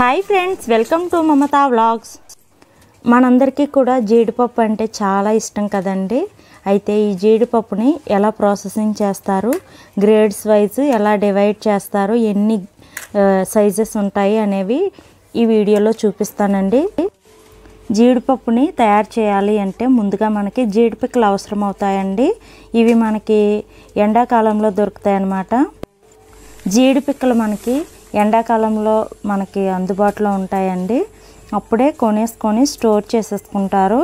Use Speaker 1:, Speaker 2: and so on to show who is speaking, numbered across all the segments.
Speaker 1: Hi friends, welcome to Mamata vlogs. మనందరికీ కూడా జీడిపప్పు అంటే చాలా ఇష్టం కదండి. అయితే ఈ జీడిపప్పుని ఎలా ప్రాసెసింగ్ చేస్తారు, గ్రేడ్స్ వైజ్ ఎలా డివైడ్ చేస్తారు, ఎన్ని సైజెస్ ఉంటాయి అనేవి ఈ వీడియోలో చూపిస్తానండి. జీడిపప్పుని తయారు చేయాలి అంటే ముందుగా మనకి జీడిపిక్కలు అవసరం అవుతాయండి. ఇవి మనకి ఎండాకాలంలో దొరుకుతాయి అన్నమాట. జీడిపిక్కలు మనకి ఎండాకాలంలో మనకి అందుబాటులో ఉంటాయండి. అప్పుడే కొనేసుకొని స్టోర్ చేసేసుకుంటారు.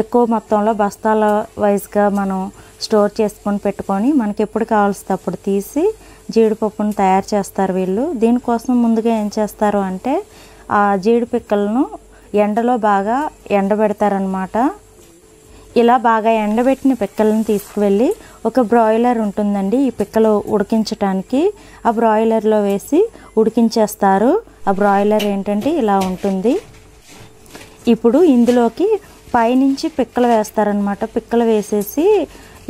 Speaker 1: ఎక్కువ మొత్తంలో బస్తాల వైజ్గా మనం స్టోర్ చేసుకొని పెట్టుకొని మనకి ఎప్పుడు కావాల్సి అప్పుడు తీసి జీడిపప్పును తయారు చేస్తారు వీళ్ళు. దీనికోసం ముందుగా ఏం చేస్తారు అంటే ఆ జీడిపిక్కలను ఎండలో బాగా ఎండబెడతారనమాట. ఇలా బాగా ఎండబెట్టిన పిక్కలను తీసుకువెళ్ళి ఒక బ్రాయిలర్ ఉంటుందండి ఈ పిక్కలు ఉడికించడానికి. ఆ బ్రాయిలర్లో వేసి ఉడికించేస్తారు. ఆ బ్రాయిలర్ ఏంటంటే ఇలా ఉంటుంది. ఇప్పుడు ఇందులోకి పైనుంచి పిక్కలు వేస్తారనమాట. పిక్కలు వేసేసి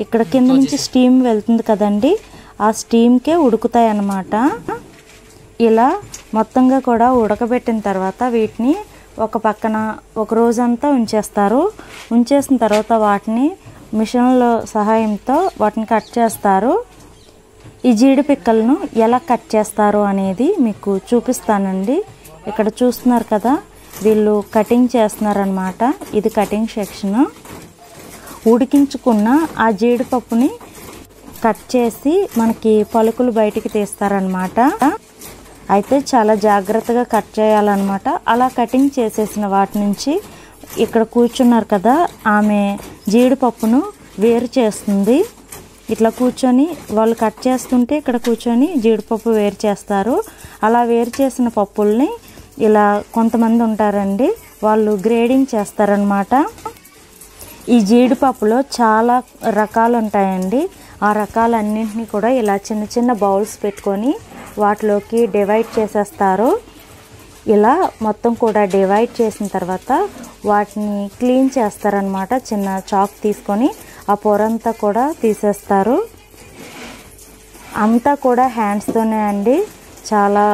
Speaker 1: ఇక్కడ కింద నుంచి స్టీమ్ వెళ్తుంది కదండి, ఆ స్టీమ్కే ఉడుకుతాయి అన్నమాట. ఇలా మొత్తంగా కూడా ఉడకబెట్టిన తర్వాత వీటిని ఒక పక్కన ఒక రోజంతా ఉంచేసిన తర్వాత వాటిని మిషన్ల సహాయంతో వాటిని కట్ చేస్తారు. ఈ జీడిపిక్కలను ఎలా కట్ చేస్తారు అనేది మీకు చూపిస్తానండి. ఇక్కడ చూస్తున్నారు కదా, వీళ్ళు కటింగ్ చేస్తున్నారనమాట. ఇది కటింగ్ సెక్షన్. ఉడికించుకున్న ఆ జీడిపప్పుని కట్ చేసి మనకి పలుకులు బయటికి తీస్తారనమాట. అయితే చాలా జాగ్రత్తగా కట్ చేయాలన్నమాట. అలా కటింగ్ చేసేసిన వాటి నుంచి ఇక్కడ కూర్చున్నారు కదా, ఆమె జీడిపప్పును వేరు చేస్తుంది. ఇట్లా కూర్చొని వాళ్ళు కట్ చేస్తుంటే ఇక్కడ కూర్చొని జీడిపప్పు వేరు చేస్తారు. అలా వేరు చేసిన పప్పుల్ని ఇలా కొంతమంది ఉంటారండి, వాళ్ళు గ్రేడింగ్ చేస్తారనమాట. ఈ జీడిపప్పులో చాలా రకాలు ఉంటాయండి. ఆ రకాలన్నింటినీ కూడా ఇలా చిన్న చిన్న బౌల్స్ పెట్టుకొని వాటిలోకి డివైడ్ చేసేస్తారు. ఇలా మొత్తం కూడా డివైడ్ చేసిన తర్వాత వాటిని క్లీన్ చేస్తారనమాట. చిన్న చాక్ తీసుకొని ఆ పొరంతా కూడా తీసేస్తారు. అంతా కూడా హ్యాండ్స్తోనే అండి, చాలా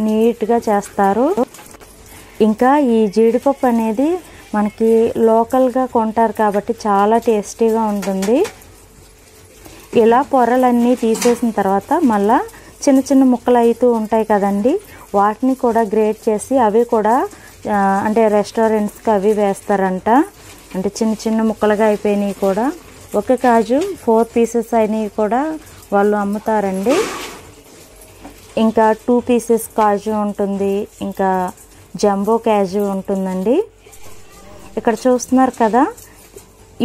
Speaker 1: నీట్గా చేస్తారు. ఇంకా ఈ జీడిపప్పు అనేది మనకి లోకల్గా కొంటారు కాబట్టి చాలా టేస్టీగా ఉంటుంది. ఇలా పొరలన్నీ తీసేసిన తర్వాత మళ్ళా చిన్న చిన్న ముక్కలు అవుతూ ఉంటాయి కదండి, వాటిని కూడా గ్రేట్ చేసి అవి కూడా అంటే రెస్టారెంట్స్కి అవి వేస్తారంట. అంటే చిన్న చిన్న ముక్కలుగా అయిపోయినాయి కూడా. ఒక కాజు 4 పీసెస్ అయినవి కూడా వాళ్ళు అమ్ముతారండి. ఇంకా 2 పీసెస్ కాజు ఉంటుంది, ఇంకా జంబో కాజు ఉంటుందండి. ఇక్కడ చూస్తున్నారు కదా,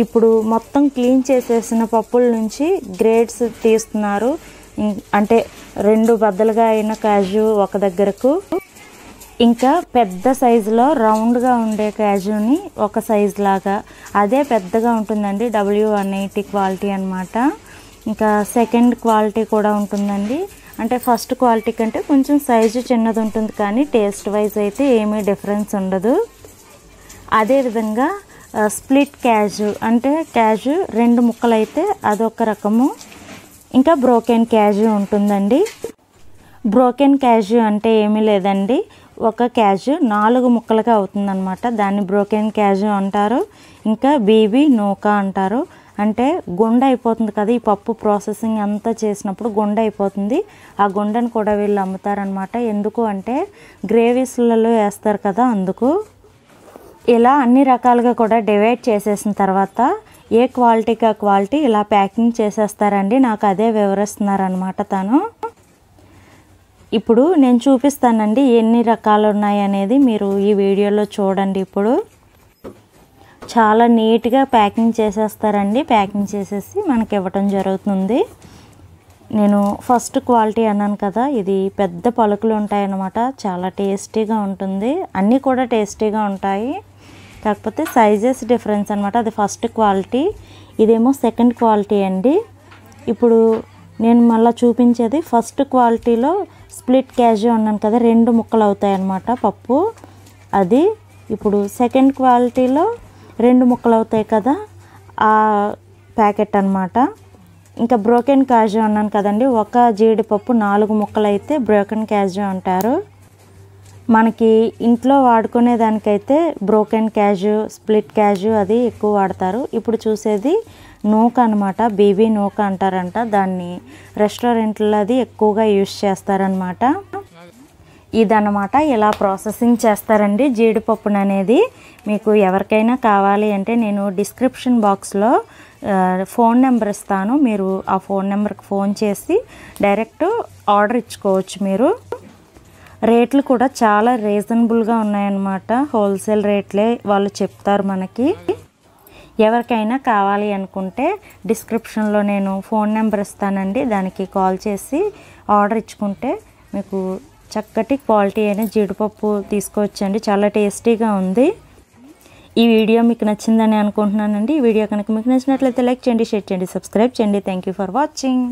Speaker 1: ఇప్పుడు మొత్తం క్లీన్ చేసేసిన పప్పుల నుంచి గ్రేడ్స్ తీస్తున్నారు. అంటే 2 బద్దలుగా అయిన కాజు ఒక దగ్గరకు, ఇంకా పెద్ద సైజులో రౌండ్గా ఉండే కాజుని ఒక సైజు లాగా, అదే పెద్దగా ఉంటుందండి. W180 క్వాలిటీ అనమాట. ఇంకా సెకండ్ క్వాలిటీ కూడా ఉంటుందండి. అంటే ఫస్ట్ క్వాలిటీ కంటే కొంచెం సైజు చిన్నది ఉంటుంది, కానీ టేస్ట్ వైజ్ అయితే ఏమీ డిఫరెన్స్ ఉండదు. అదేవిధంగా స్ప్లిట్ క్యాజు అంటే క్యాజు 2 ముక్కలు అయితే అదొక రకము. ఇంకా బ్రోకెన్ క్యాజు ఉంటుందండి. బ్రోకెన్ క్యాజు అంటే ఏమీ లేదండి, ఒక క్యాజు 4 ముక్కలుగా అవుతుందన్నమాట. దాన్ని బ్రోకెన్ క్యాజు అంటారు. ఇంకా బీబీ నూకా అంటారు. అంటే గుండె అయిపోతుంది కదా, ఈ పప్పు ప్రాసెసింగ్ అంతా చేసినప్పుడు గుండె అయిపోతుంది. ఆ గుండెను కూడా వీళ్ళు అమ్ముతారనమాట. ఎందుకు అంటే గ్రేవీస్లలో వేస్తారు కదా, అందుకు. ఇలా అన్ని రకాలుగా కూడా డివైడ్ చేసేసిన తర్వాత ఏ క్వాలిటీకి ఆ క్వాలిటీ ఇలా ప్యాకింగ్ చేసేస్తారండి. నాకు అదే వివరిస్తున్నారనమాట తను. ఇప్పుడు నేను చూపిస్తానండి ఎన్ని రకాలు ఉన్నాయి అనేది, మీరు ఈ వీడియోలో చూడండి. ఇప్పుడు చాలా నీట్గా ప్యాకింగ్ చేసేస్తారండి. ప్యాకింగ్ చేసేసి మనకి ఇవ్వటం జరుగుతుంది. నేను ఫస్ట్ క్వాలిటీ అన్నాను కదా, ఇది పెద్ద పలుకులు ఉంటాయన్నమాట. చాలా టేస్టీగా ఉంటుంది. అన్నీ కూడా టేస్టీగా ఉంటాయి, కాకపోతే సైజెస్ డిఫరెన్స్ అనమాట. అది ఫస్ట్ క్వాలిటీ, ఇదేమో సెకండ్ క్వాలిటీ అండి. ఇప్పుడు నేను మళ్ళీ చూపించేది ఫస్ట్ క్వాలిటీలో స్ప్లిట్ క్యాజు అన్నాను కదా, 2 ముక్కలు అవుతాయి అన్నమాట పప్పు. అది ఇప్పుడు సెకండ్ క్వాలిటీలో 2 ముక్కలు అవుతాయి కదా, ఆ ప్యాకెట్ అనమాట. ఇంకా బ్రోకెన్ కాజు అన్నాను కదండి, ఒక జీడిపప్పు 4 ముక్కలు అయితే బ్రోకెన్ కాజు అంటారు. మనకి ఇంట్లో వాడుకునే దానికైతే బ్రోకెన్ క్యాజు, స్ప్లిట్ క్యాజు అది ఎక్కువ వాడతారు. ఇప్పుడు చూసేది నూక అనమాట, బేబీ నూక అంటారంట. దాన్ని రెస్టారెంట్లో అది ఎక్కువగా యూజ్ చేస్తారనమాట. ఇదన్నమాట ఇలా ప్రాసెసింగ్ చేస్తారండి జీడిపప్పును అనేది. మీకు ఎవరికైనా కావాలి అంటే నేను డిస్క్రిప్షన్ బాక్స్లో ఫోన్ నెంబర్ ఇస్తాను. మీరు ఆ ఫోన్ నెంబర్కి ఫోన్ చేసి డైరెక్ట్ ఆర్డర్ ఇచ్చుకోవచ్చు. మీరు రేట్లు కూడా చాలా రీజనబుల్గా ఉన్నాయన్నమాట. హోల్సేల్ రేట్లే వాళ్ళు చెప్తారు మనకి. ఎవరికైనా కావాలి అనుకుంటే డిస్క్రిప్షన్లో నేను ఫోన్ నెంబర్ ఇస్తానండి. దానికి కాల్ చేసి ఆర్డర్ ఇచ్చుకుంటే మీకు చక్కటి క్వాలిటీ అయిన జీడిపప్పు తీసుకోవచ్చండి. చాలా టేస్టీగా ఉంది. ఈ వీడియో మీకు నచ్చిందని అనుకుంటున్నానండి. ఈ వీడియో కనుక మీకు నచ్చినట్లయితే లైక్ చేయండి, షేర్ చేయండి, సబ్స్క్రైబ్ చేయండి. Thank you for watching.